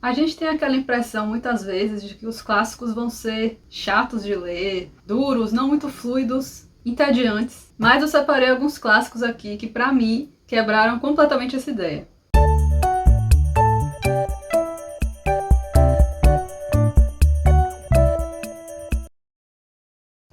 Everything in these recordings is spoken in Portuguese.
A gente tem aquela impressão muitas vezes de que os clássicos vão ser chatos de ler, duros, não muito fluidos, entediantes. Mas eu separei alguns clássicos aqui que, pra mim, quebraram completamente essa ideia.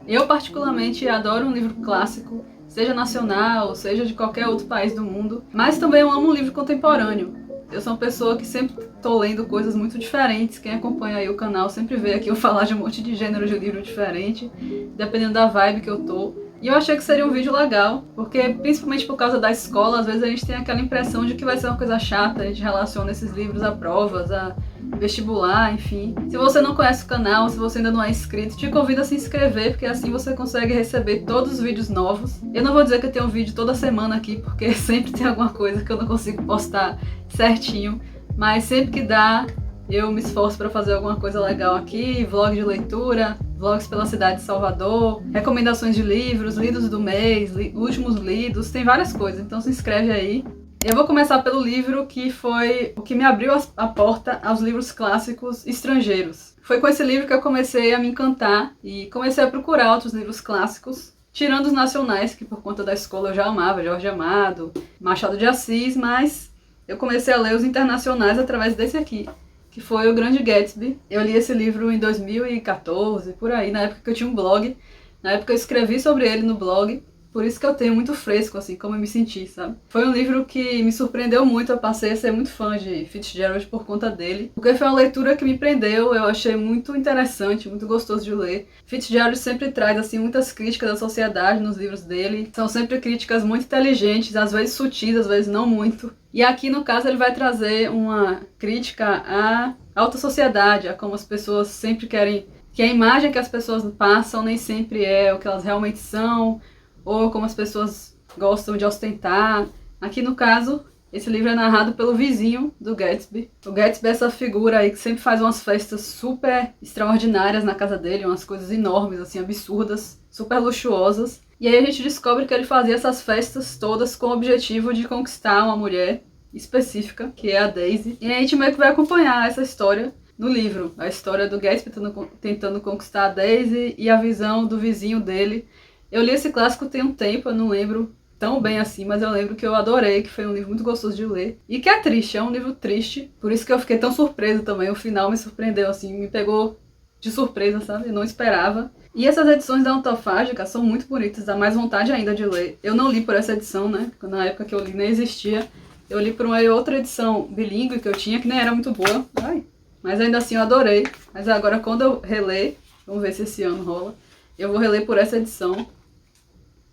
Eu particularmente adoro um livro clássico, seja nacional, seja de qualquer outro país do mundo, mas também eu amo um livro contemporâneo. Eu sou uma pessoa que sempre tô lendo coisas muito diferentes. Quem acompanha aí o canal sempre vê aqui eu falar de um monte de gênero de livro diferente, dependendo da vibe que eu tô. E eu achei que seria um vídeo legal, porque principalmente por causa da escola, às vezes a gente tem aquela impressão de que vai ser uma coisa chata, a gente relaciona esses livros a provas, a vestibular, enfim. Se você não conhece o canal, se você ainda não é inscrito, te convido a se inscrever, porque assim você consegue receber todos os vídeos novos. Eu não vou dizer que eu tenho um vídeo toda semana aqui, porque sempre tem alguma coisa que eu não consigo postar certinho, mas sempre que dá, eu me esforço para fazer alguma coisa legal aqui, vlog de leitura, vlogs pela cidade de Salvador, recomendações de livros, lidos do mês, últimos lidos, tem várias coisas, então se inscreve aí. Eu vou começar pelo livro que foi o que me abriu a porta aos livros clássicos estrangeiros. Foi com esse livro que eu comecei a me encantar e comecei a procurar outros livros clássicos, tirando os nacionais, que por conta da escola eu já amava, Jorge Amado, Machado de Assis, mas eu comecei a ler os internacionais através desse aqui, que foi O Grande Gatsby. Eu li esse livro em 2014, por aí, na época que eu tinha um blog, na época eu escrevi sobre ele no blog, por isso que eu tenho muito fresco, assim, como eu me senti, sabe? Foi um livro que me surpreendeu muito, eu passei a ser muito fã de Fitzgerald por conta dele, porque foi uma leitura que me prendeu, eu achei muito interessante, muito gostoso de ler. Fitzgerald sempre traz, assim, muitas críticas da sociedade nos livros dele, são sempre críticas muito inteligentes, às vezes sutis, às vezes não muito. E aqui, no caso, ele vai trazer uma crítica à alta sociedade, a como as pessoas sempre querem, que a imagem que as pessoas passam nem sempre é o que elas realmente são, ou como as pessoas gostam de ostentar. Aqui no caso, esse livro é narrado pelo vizinho do Gatsby. O Gatsby é essa figura aí que sempre faz umas festas super extraordinárias na casa dele, umas coisas enormes, assim, absurdas, super luxuosas. E aí a gente descobre que ele fazia essas festas todas com o objetivo de conquistar uma mulher específica, que é a Daisy. E aí a gente meio que vai acompanhar essa história no livro. A história do Gatsby tentando conquistar a Daisy e a visão do vizinho dele. Eu li esse clássico tem um tempo, eu não lembro tão bem assim, mas eu lembro que eu adorei, que foi um livro muito gostoso de ler. E que é triste, é um livro triste, por isso que eu fiquei tão surpresa também. O final me surpreendeu, assim, me pegou de surpresa, sabe? Eu não esperava. E essas edições da Antofágica são muito bonitas, dá mais vontade ainda de ler. Eu não li por essa edição, né? Na época que eu li nem existia. Eu li por uma outra edição bilíngue que eu tinha, que nem era muito boa. Ai. Mas ainda assim eu adorei. Mas agora quando eu reler, vamos ver se esse ano rola, eu vou reler por essa edição.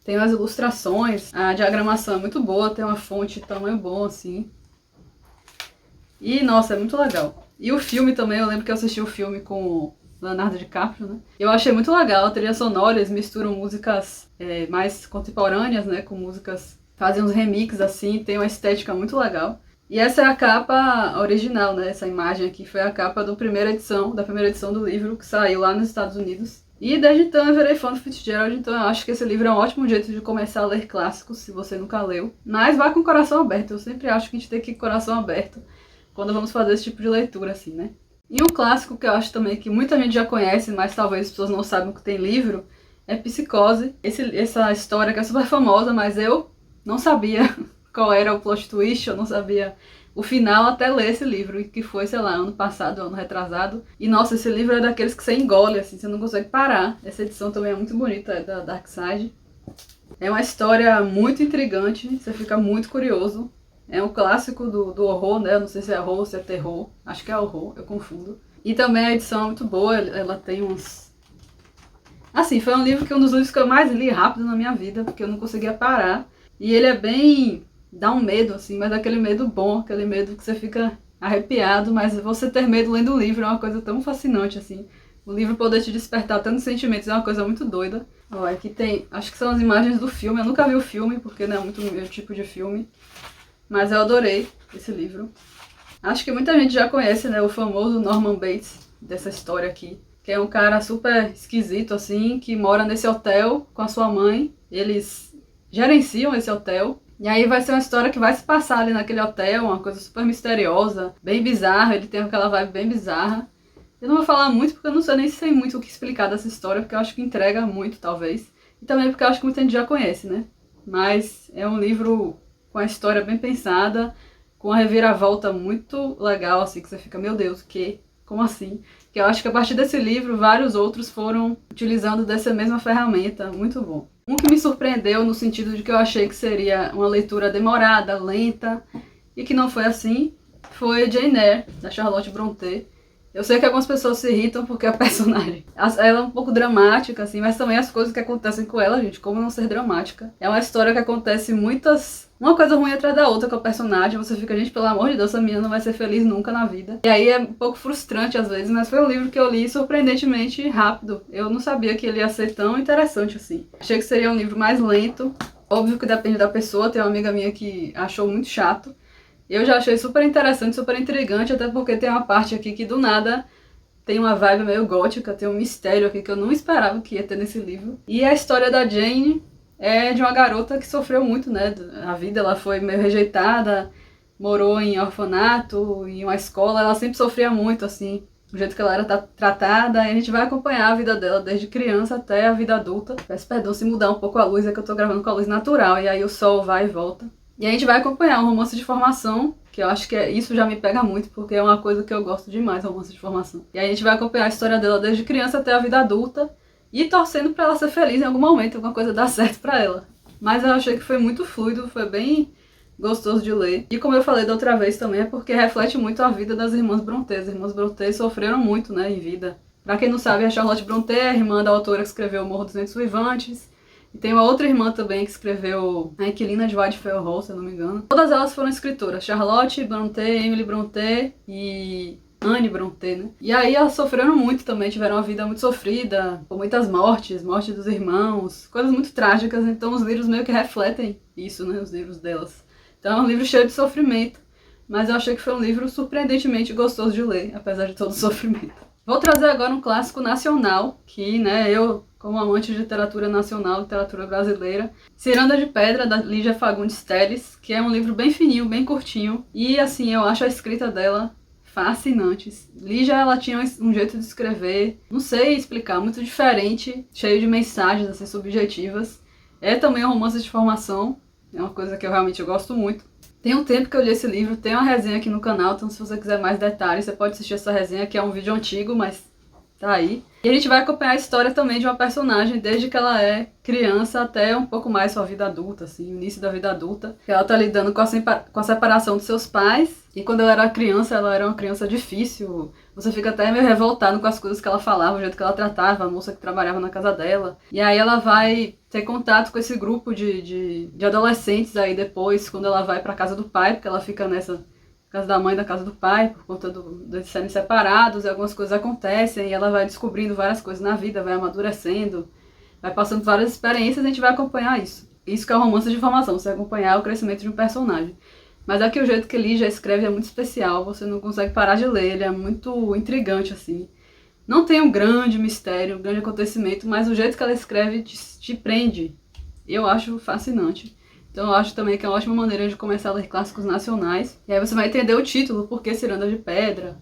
Tem umas ilustrações, a diagramação é muito boa, tem uma fonte de tamanho bom, assim. E, nossa, é muito legal. E o filme também, eu lembro que eu assisti o filme com o Leonardo DiCaprio, né? Eu achei muito legal, a trilha sonora, eles misturam músicas mais contemporâneas, né? Com músicas, fazem uns remixes, assim, tem uma estética muito legal. E essa é a capa original, né? Essa imagem aqui foi a capa da primeira edição do livro, que saiu lá nos Estados Unidos. E desde então eu virei fã do Fitzgerald, então eu acho que esse livro é um ótimo jeito de começar a ler clássicos, se você nunca leu. Mas vá com o coração aberto, eu sempre acho que a gente tem que ir com o coração aberto quando vamos fazer esse tipo de leitura, assim, né? E um clássico que eu acho também que muita gente já conhece, mas talvez as pessoas não saibam que tem livro, é Psicose. Essa história que é super famosa, mas eu não sabia qual era o plot twist, eu não sabia o final até ler esse livro, que foi, sei lá, ano passado, ano retrasado. E, nossa, esse livro é daqueles que você engole, assim, você não consegue parar. Essa edição também é muito bonita, é da Dark Side. É uma história muito intrigante, você fica muito curioso. É um clássico do horror, né? Eu não sei se é horror ou se é terror. Acho que é horror, eu confundo. E também a edição é muito boa, ela tem uns... Assim, foi um livro que um dos livros que eu mais li rápido na minha vida, porque eu não conseguia parar. E ele é bem... dá um medo, assim, mas aquele medo bom, aquele medo que você fica arrepiado, mas você ter medo lendo o livro é uma coisa tão fascinante, assim. O livro poder te despertar tantos sentimentos é uma coisa muito doida. Ó, aqui tem, acho que são as imagens do filme, eu nunca vi o filme, porque não é muito meu tipo de filme. Mas eu adorei esse livro. Acho que muita gente já conhece, né, o famoso Norman Bates, dessa história aqui. Que é um cara super esquisito, assim, que mora nesse hotel com a sua mãe. Eles gerenciam esse hotel. E aí vai ser uma história que vai se passar ali naquele hotel, uma coisa super misteriosa, bem bizarra, ele tem aquela vibe bem bizarra. Eu não vou falar muito porque eu não sei nem se tem muito o que explicar dessa história, porque eu acho que entrega muito, talvez. E também porque eu acho que muita gente já conhece, né? Mas é um livro com a história bem pensada, com uma reviravolta muito legal, assim, que você fica, meu Deus, como assim? Que eu acho que a partir desse livro, vários outros foram utilizando dessa mesma ferramenta, muito bom. Um que me surpreendeu no sentido de que eu achei que seria uma leitura demorada, lenta, e que não foi assim, foi Jane Eyre, da Charlotte Brontë. Eu sei que algumas pessoas se irritam porque a personagem, ela é um pouco dramática, assim, mas também as coisas que acontecem com ela, gente, como não ser dramática. É uma história que acontece uma coisa ruim atrás da outra com a personagem, você fica, gente, pelo amor de Deus, essa menina não vai ser feliz nunca na vida. E aí é um pouco frustrante às vezes, mas foi um livro que eu li surpreendentemente rápido. Eu não sabia que ele ia ser tão interessante assim. Achei que seria um livro mais lento, óbvio que depende da pessoa, tem uma amiga minha que achou muito chato. Eu já achei super interessante, super intrigante, até porque tem uma parte aqui que do nada tem uma vibe meio gótica, tem um mistério aqui que eu não esperava que ia ter nesse livro. E a história da Jane é de uma garota que sofreu muito, né? A vida, ela foi meio rejeitada, morou em orfanato, em uma escola, ela sempre sofria muito, assim, do jeito que ela era tratada, e a gente vai acompanhar a vida dela desde criança até a vida adulta. Peço perdão se mudar um pouco a luz, é que eu tô gravando com a luz natural, e aí o sol vai e volta. E a gente vai acompanhar um romance de formação, que eu acho que isso já me pega muito, porque é uma coisa que eu gosto demais, romance de formação. E aí a gente vai acompanhar a história dela desde criança até a vida adulta, e torcendo pra ela ser feliz em algum momento, alguma coisa dar certo pra ela. Mas eu achei que foi muito fluido, foi bem gostoso de ler. E como eu falei da outra vez também, é porque reflete muito a vida das irmãs Brontë. As irmãs Brontë sofreram muito, né, em vida. Pra quem não sabe, a Charlotte Brontë é a irmã da autora que escreveu O Morro dos Ventos Uivantes. E tem uma outra irmã também que escreveu A Inquilina de Whitefell Hall, se eu não me engano. Todas elas foram escritoras. Charlotte Brontë, Emily Brontë e Anne Brontë, né? E aí elas sofreram muito também, tiveram uma vida muito sofrida, com muitas mortes, morte dos irmãos, coisas muito trágicas. Então os livros meio que refletem isso, né? Os livros delas. Então é um livro cheio de sofrimento, mas eu achei que foi um livro surpreendentemente gostoso de ler, apesar de todo o sofrimento. Vou trazer agora um clássico nacional, que, né, eu, como amante de literatura nacional, literatura brasileira, Ciranda de Pedra, da Lígia Fagundes Telles, que é um livro bem fininho, bem curtinho, e assim, eu acho a escrita dela fascinante. Lígia, ela tinha um jeito de escrever, não sei explicar, muito diferente, cheio de mensagens, assim, subjetivas. É também um romance de formação, é uma coisa que eu realmente gosto muito. Tem um tempo que eu li esse livro, tem uma resenha aqui no canal, então se você quiser mais detalhes, você pode assistir essa resenha, que é um vídeo antigo, mas tá aí. E a gente vai acompanhar a história também de uma personagem, desde que ela é criança até um pouco mais sua vida adulta, assim, o início da vida adulta. Ela tá lidando com a separação dos seus pais, e quando ela era criança, ela era uma criança difícil. Você fica até meio revoltado com as coisas que ela falava, o jeito que ela tratava a moça que trabalhava na casa dela. E aí ela vai ter contato com esse grupo de adolescentes aí depois, quando ela vai pra casa do pai, porque ela fica nessa casa da mãe e da casa do pai, por conta de serem separados, e algumas coisas acontecem, e ela vai descobrindo várias coisas na vida, vai amadurecendo, vai passando várias experiências, e a gente vai acompanhar isso. Isso que é um romance de formação, você vai acompanhar o crescimento de um personagem. Mas aqui o jeito que Lígia escreve é muito especial, você não consegue parar de ler, ele é muito intrigante, assim. Não tem um grande mistério, um grande acontecimento, mas o jeito que ela escreve te prende. Eu acho fascinante. Então eu acho também que é uma ótima maneira de começar a ler clássicos nacionais. E aí você vai entender o título, Por que Ciranda de Pedra.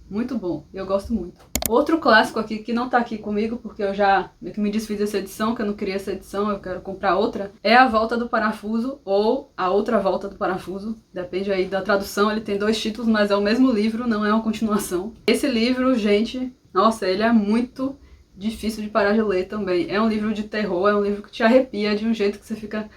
Muito bom, eu gosto muito. Outro clássico aqui, que não tá aqui comigo, porque eu já meio que me desfiz dessa edição, que eu não queria essa edição, eu quero comprar outra, é A Volta do Parafuso, ou A Outra Volta do Parafuso. Depende aí da tradução, ele tem 2 títulos, mas é o mesmo livro, não é uma continuação. Esse livro, gente, nossa, ele é muito difícil de parar de ler também. É um livro de terror, é um livro que te arrepia de um jeito que você fica...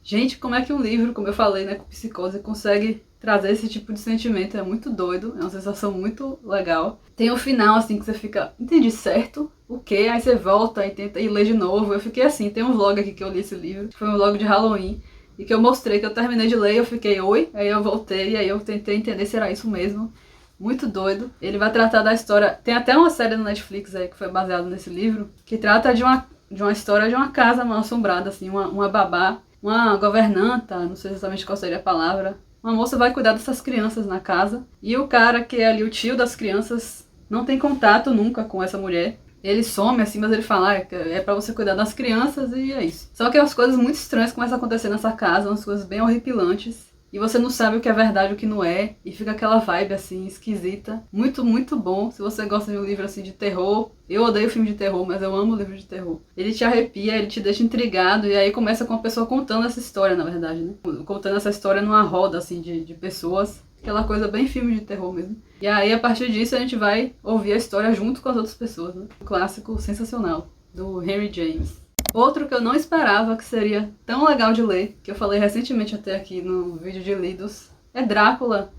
Gente, como é que um livro, como eu falei, né, com Psicose, consegue trazer esse tipo de sentimento? É muito doido, é uma sensação muito legal. Tem um final, assim, que você fica, entendi certo, o quê? Aí você volta e tenta ir ler de novo. Eu fiquei assim, tem um vlog aqui que eu li esse livro, que foi um vlog de Halloween, e que eu mostrei que eu terminei de ler e eu fiquei, oi? Aí eu voltei, e aí eu tentei entender se era isso mesmo. Muito doido. Ele vai tratar da história... Tem até uma série no Netflix aí que foi baseada nesse livro, que trata de uma história de uma casa mal assombrada, assim, uma babá, uma governanta, não sei exatamente qual seria a palavra. Uma moça vai cuidar dessas crianças na casa, e o cara que é ali o tio das crianças não tem contato nunca com essa mulher. Ele some assim, mas ele fala, é pra você cuidar das crianças e é isso. Só que as coisas muito estranhas começam a acontecer nessa casa, umas coisas bem horripilantes. E você não sabe o que é verdade e o que não é. E fica aquela vibe assim, esquisita. Muito, muito bom. Se você gosta de um livro assim de terror. Eu odeio filme de terror, mas eu amo livro de terror. Ele te arrepia, ele te deixa intrigado. E aí começa com a pessoa contando essa história, na verdade, né? Contando essa história numa roda assim de pessoas. Aquela coisa bem filme de terror mesmo. E aí, a partir disso, a gente vai ouvir a história junto com as outras pessoas, né? Um clássico sensacional, do Henry James. Outro que eu não esperava que seria tão legal de ler, que eu falei recentemente até aqui no vídeo de lidos, é Drácula.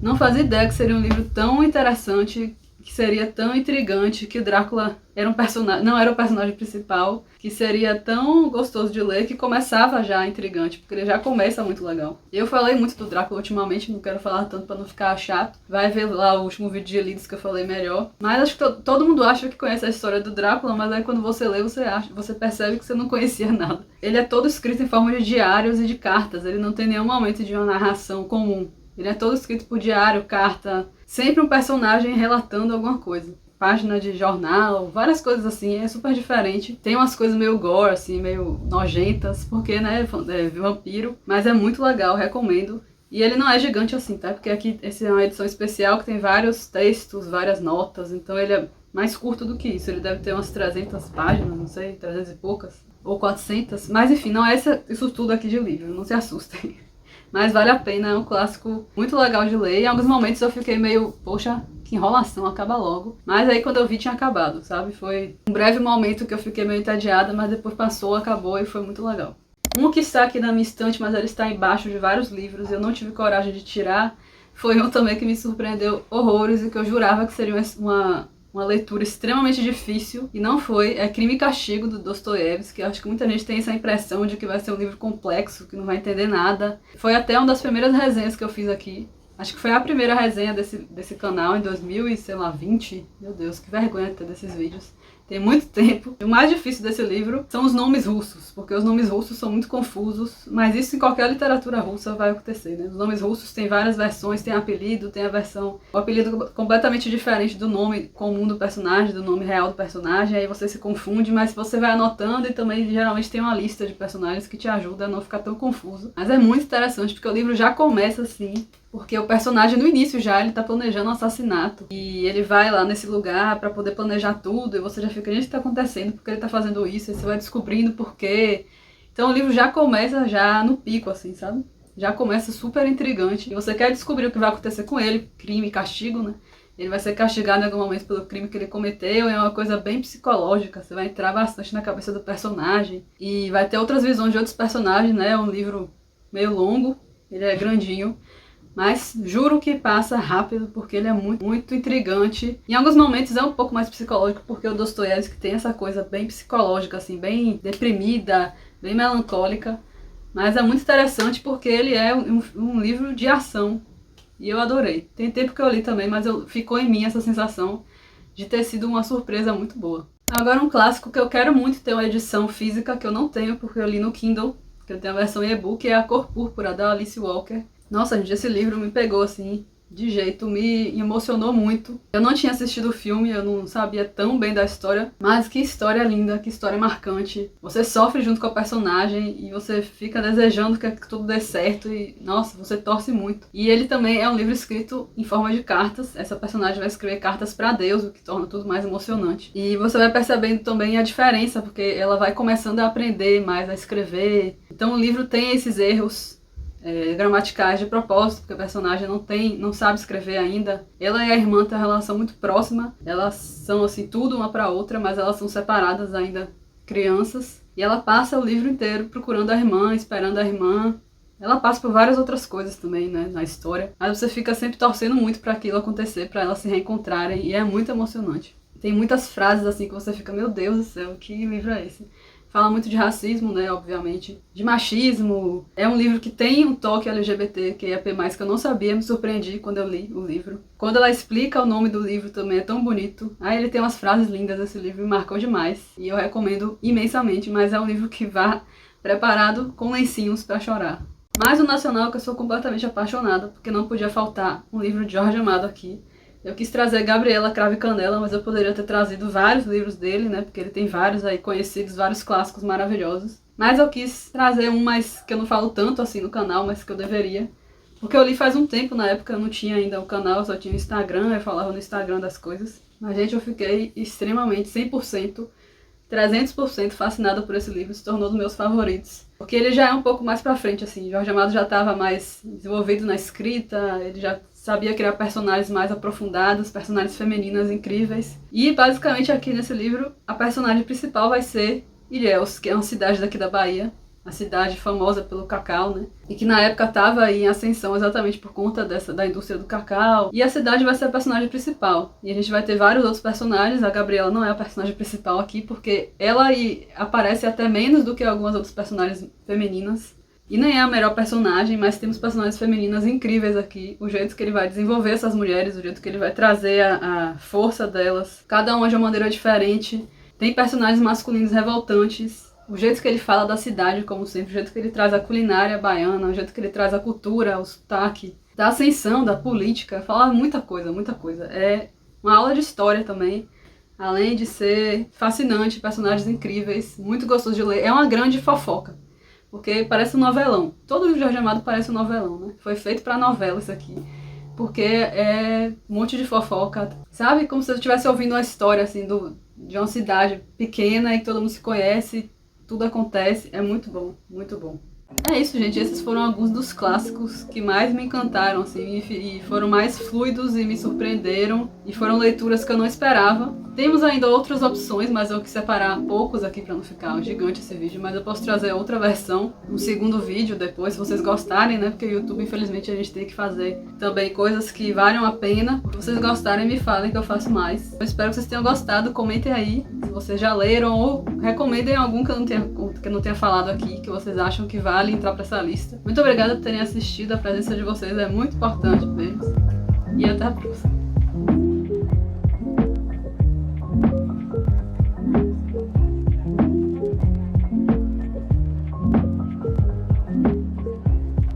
Não fazia ideia que seria um livro tão interessante, que seria tão intrigante, que o Drácula era um personagem, não era o personagem principal, que seria tão gostoso de ler que começava já intrigante, porque ele já começa muito legal. Eu falei muito do Drácula ultimamente, não quero falar tanto pra não ficar chato. Vai ver lá o último vídeo de lidos que eu falei melhor. Mas acho que todo mundo acha que conhece a história do Drácula, mas aí quando você lê, você percebe que você não conhecia nada. Ele é todo escrito em forma de diários e de cartas, ele não tem nenhum momento de uma narração comum. Ele é todo escrito por diário, carta, sempre um personagem relatando alguma coisa. Página de jornal, várias coisas assim, é super diferente. Tem umas coisas meio gore, assim, meio nojentas, porque, né, é vampiro. Mas é muito legal, recomendo. E ele não é gigante assim, tá? Porque aqui essa é uma edição especial que tem vários textos, várias notas. Então ele é mais curto do que isso. Ele deve ter umas 300 páginas, não sei, 300 e poucas. Ou 400. Mas enfim, não é isso tudo aqui de livro, não se assustem. Mas vale a pena, é um clássico muito legal de ler. Em alguns momentos eu fiquei meio, poxa, que enrolação, acaba logo. Mas aí quando eu vi tinha acabado, sabe? Foi um breve momento que eu fiquei meio entediada, mas depois passou, acabou e foi muito legal. Um que está aqui na minha estante, mas ele está embaixo de vários livros, eu não tive coragem de tirar, foi um também que me surpreendeu horrores e que eu jurava que seria uma leitura extremamente difícil, e não foi. É Crime e Castigo, do Dostoiévski. Acho que muita gente tem essa impressão de que vai ser um livro complexo, que não vai entender nada. Foi até uma das primeiras resenhas que eu fiz aqui. Acho que foi a primeira resenha desse canal em 2020. Meu Deus, que vergonha ter desses vídeos. Tem muito tempo. O mais difícil desse livro são os nomes russos, porque os nomes russos são muito confusos, mas isso em qualquer literatura russa vai acontecer, né? Os nomes russos têm várias versões, tem apelido, tem o apelido completamente diferente do nome comum do personagem, do nome real do personagem, aí você se confunde, mas você vai anotando e também geralmente tem uma lista de personagens que te ajuda a não ficar tão confuso. Mas é muito interessante, porque o livro já começa assim, porque o personagem no início já, ele tá planejando um assassinato. E ele vai lá nesse lugar pra poder planejar tudo. E você já fica, gente, o que tá acontecendo? Por que ele tá fazendo isso? E você vai descobrindo por quê. Então o livro já começa já no pico, assim, sabe? Já começa super intrigante. E você quer descobrir o que vai acontecer com ele. Crime e castigo, né? Ele vai ser castigado em algum momento pelo crime que ele cometeu. É uma coisa bem psicológica. Você vai entrar bastante na cabeça do personagem. E vai ter outras visões de outros personagens, né? É um livro meio longo. Ele é grandinho. Mas juro que passa rápido, porque ele é muito, muito intrigante. Em alguns momentos é um pouco mais psicológico, porque o Dostoiévski tem essa coisa bem psicológica, assim, bem deprimida, bem melancólica. Mas é muito interessante porque ele é um livro de ação. E eu adorei. Tem tempo que eu li também, mas ficou em mim essa sensação de ter sido uma surpresa muito boa. Agora um clássico que eu quero muito ter uma edição física, que eu não tenho, porque eu li no Kindle, que eu tenho a versão e-book, é A Cor Púrpura, da Alice Walker. Nossa, gente, esse livro me pegou, assim, de jeito, me emocionou muito. Eu não tinha assistido o filme, eu não sabia tão bem da história, mas que história linda, que história marcante. Você sofre junto com a personagem e você fica desejando que tudo dê certo e, nossa, você torce muito. E ele também é um livro escrito em forma de cartas. Essa personagem vai escrever cartas pra Deus, o que torna tudo mais emocionante. E você vai percebendo também a diferença, porque ela vai começando a aprender mais a escrever. Então o livro tem esses erros gramaticais de propósito, porque a personagem não sabe escrever ainda. Ela e a irmã têm uma relação muito próxima, elas são assim tudo uma para outra, mas elas são separadas ainda crianças, e ela passa o livro inteiro procurando a irmã, esperando a irmã. Ela passa por várias outras coisas também, né, na história, mas você fica sempre torcendo muito para aquilo acontecer, para elas se reencontrarem, e é muito emocionante. Tem muitas frases assim que você fica, meu Deus do céu, que livro é esse? Fala muito de racismo, né, obviamente, de machismo. É um livro que tem um toque LGBT, que eu não sabia, me surpreendi quando eu li o livro. Quando ela explica o nome do livro também é tão bonito. Aí ele tem umas frases lindas, esse livro me marcou demais. E eu recomendo imensamente, mas é um livro que vá preparado com lencinhos para chorar. Mas o nacional que eu sou completamente apaixonada, porque não podia faltar um livro de Jorge Amado aqui. Eu quis trazer Gabriela Cravo e Canela, mas eu poderia ter trazido vários livros dele, né? Porque ele tem vários aí conhecidos, vários clássicos maravilhosos. Mas eu quis trazer um mais que eu não falo tanto assim no canal, mas que eu deveria. Porque eu li faz um tempo, na época eu não tinha ainda o canal, eu só tinha o Instagram, eu falava no Instagram das coisas. Mas, gente, eu fiquei extremamente, 100%, 300% fascinada por esse livro, se tornou dos meus favoritos. Porque ele já é um pouco mais pra frente, assim, Jorge Amado já estava mais desenvolvido na escrita, ele já sabia criar personagens mais aprofundados, personagens femininas incríveis. E, basicamente, aqui nesse livro, a personagem principal vai ser Ilhéus, que é uma cidade daqui da Bahia, a cidade famosa pelo cacau, né? E que na época estava em ascensão exatamente por conta da indústria do cacau. E a cidade vai ser a personagem principal. E a gente vai ter vários outros personagens. A Gabriela não é a personagem principal aqui, porque ela aparece até menos do que algumas outras personagens femininas. E nem é a melhor personagem, mas temos personagens femininas incríveis aqui. O jeito que ele vai desenvolver essas mulheres, o jeito que ele vai trazer a força delas. Cada uma de uma maneira diferente. Tem personagens masculinos revoltantes. O jeito que ele fala da cidade, como sempre, o jeito que ele traz a culinária baiana, o jeito que ele traz a cultura, o sotaque, da ascensão, da política, fala muita coisa, muita coisa. É uma aula de história também, além de ser fascinante, personagens incríveis, muito gostoso de ler. É uma grande fofoca, porque parece um novelão. Todo livro de Jorge Amado parece um novelão, né? Foi feito pra novela isso aqui, porque é um monte de fofoca, sabe? Como se eu estivesse ouvindo uma história, assim, de uma cidade pequena e que todo mundo se conhece. Tudo acontece, é muito bom, muito bom. É isso, gente, esses foram alguns dos clássicos que mais me encantaram, assim, e foram mais fluidos e me surpreenderam, e foram leituras que eu não esperava. Temos ainda outras opções, mas eu quis separar poucos aqui pra não ficar gigante esse vídeo, mas eu posso trazer outra versão, um segundo vídeo depois, se vocês gostarem, né, porque o YouTube, infelizmente, a gente tem que fazer também coisas que valham a pena. Se vocês gostarem, me falem que eu faço mais. Eu espero que vocês tenham gostado, comentem aí se vocês já leram, ou recomendem algum que eu não tenha falado aqui, que vocês acham que vale entrar pra essa lista. Muito obrigada por terem assistido, a presença de vocês é muito importante. Beijos e até a próxima.